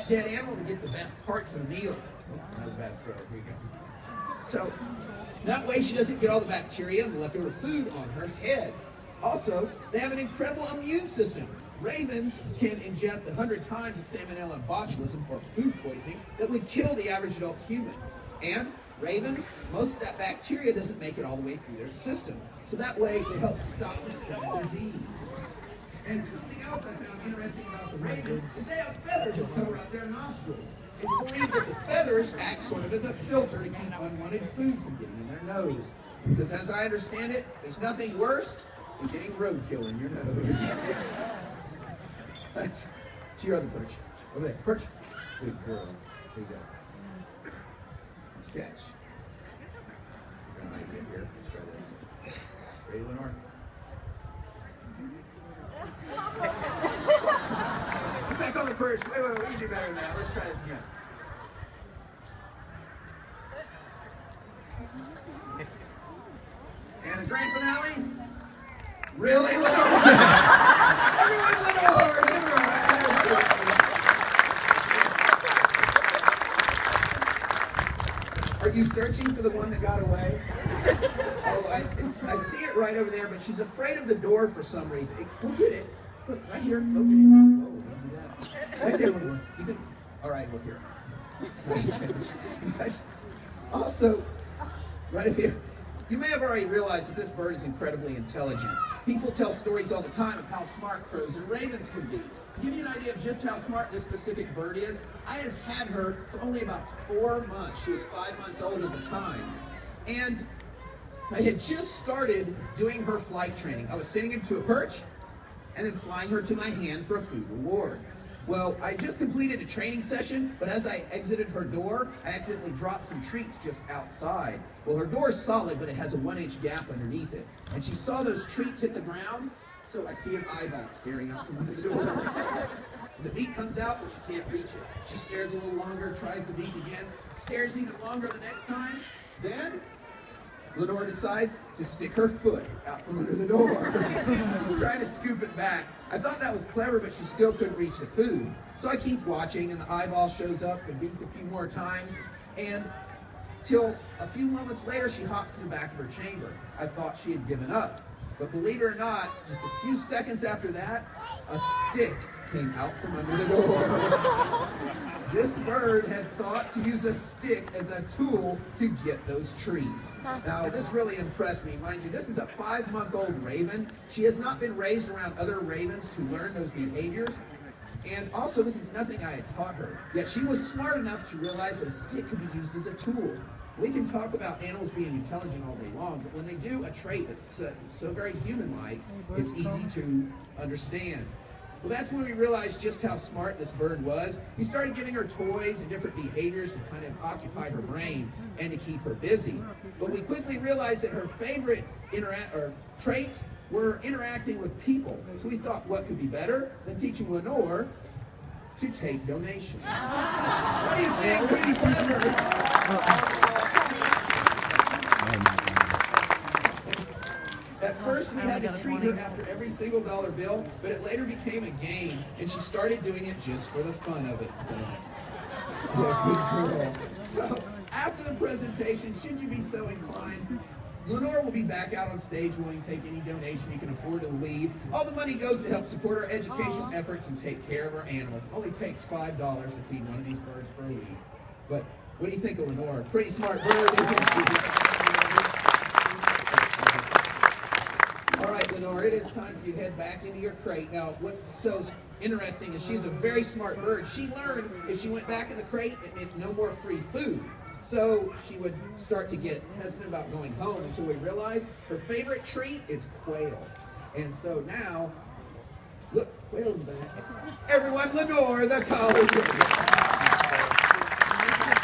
that dead animal to get the best parts of the meal. Oh, another bad throw. Here you go. So that way she doesn't get all the bacteria and the leftover food on her head. Also, they have an incredible immune system. Ravens can ingest 100 times the salmonella and botulism, or food poisoning, that would kill the average adult human. And ravens, most of that bacteria doesn't make it all the way through their system. So that way it helps stop the spread of disease. And something else I found interesting about the ravens is they have feathers that cover up their nostrils. It's believed that the feathers act sort of as a filter to keep unwanted food from getting in their nose. Because as I understand it, there's nothing worse than getting roadkill in your nose. That's to your other perch. Over there, perch. Good girl. There you go. Let's catch. Got an idea here. Let's try this. Ready, Lenore? Get back on the perch. Wait, we can do better than that. Let's try this again. And a grand finale. Really, Lenore? Everyone, Lenore! Are you searching for the one that got away? Oh, I see it right over there, but she's afraid of the door for some reason. Go get it. Look, right here. Okay. Whoa, don't do that. Right there, Lenore. You think? All right, look here. Nice catch. Also, right here. You may have already realized that this bird is incredibly intelligent. People tell stories all the time of how smart crows and ravens can be. To give you an idea of just how smart this specific bird is, I had her for only about 4 months. She was 5 months old at the time. And I had just started doing her flight training. I was sitting into a perch and then flying her to my hand for a food reward. Well, I just completed a training session, but as I exited her door, I accidentally dropped some treats just outside. Well, her door is solid, but it has a 1-inch gap underneath it. And she saw those treats hit the ground, so I see an eyeball staring out from under the door. The beak comes out, but she can't reach it. She stares a little longer, tries the beak again, stares even longer the next time. Then Lenore decides to stick her foot out from under the door. She's trying to scoop it back. I thought that was clever, but she still couldn't reach the food. So I keep watching, and the eyeball shows up, the beak a few more times, and till a few moments later, she hops to the back of her chamber. I thought she had given up. But believe it or not, just a few seconds after that, a stick came out from under the door. This bird had thought to use a stick as a tool to get those treats. Now, this really impressed me. Mind you, this is a 5-month-old raven. She has not been raised around other ravens to learn those behaviors. And also, this is nothing I had taught her. Yet she was smart enough to realize that a stick could be used as a tool. We can talk about animals being intelligent all day long, but when they do a trait that's so very human-like, it's easy to understand. Well, that's when we realized just how smart this bird was. We started giving her toys and different behaviors to kind of occupy her brain and to keep her busy. But we quickly realized that her favorite traits were interacting with people. So we thought, what could be better than teaching Lenore to take donations? What do you think? Pretty clever. At first, we had to treat her after every single dollar bill, but it later became a game, and she started doing it just for the fun of it. Yeah, good girl. So, after the presentation, should you be so inclined, Lenore will be back out on stage willing to take any donation you can afford to leave. All the money goes to help support our education efforts and take care of our animals. It only takes $5 to feed one of these birds for a week. But what do you think of Lenore? Pretty smart bird, isn't she? All right, Lenore, it is time for you to head back into your crate. Now, what's so interesting is she's a very smart bird. She learned if she went back in the crate, it meant no more free food. So she would start to get hesitant about going home until we realized her favorite treat is quail. And so now, look, quail's back. Everyone, Lenore, the college.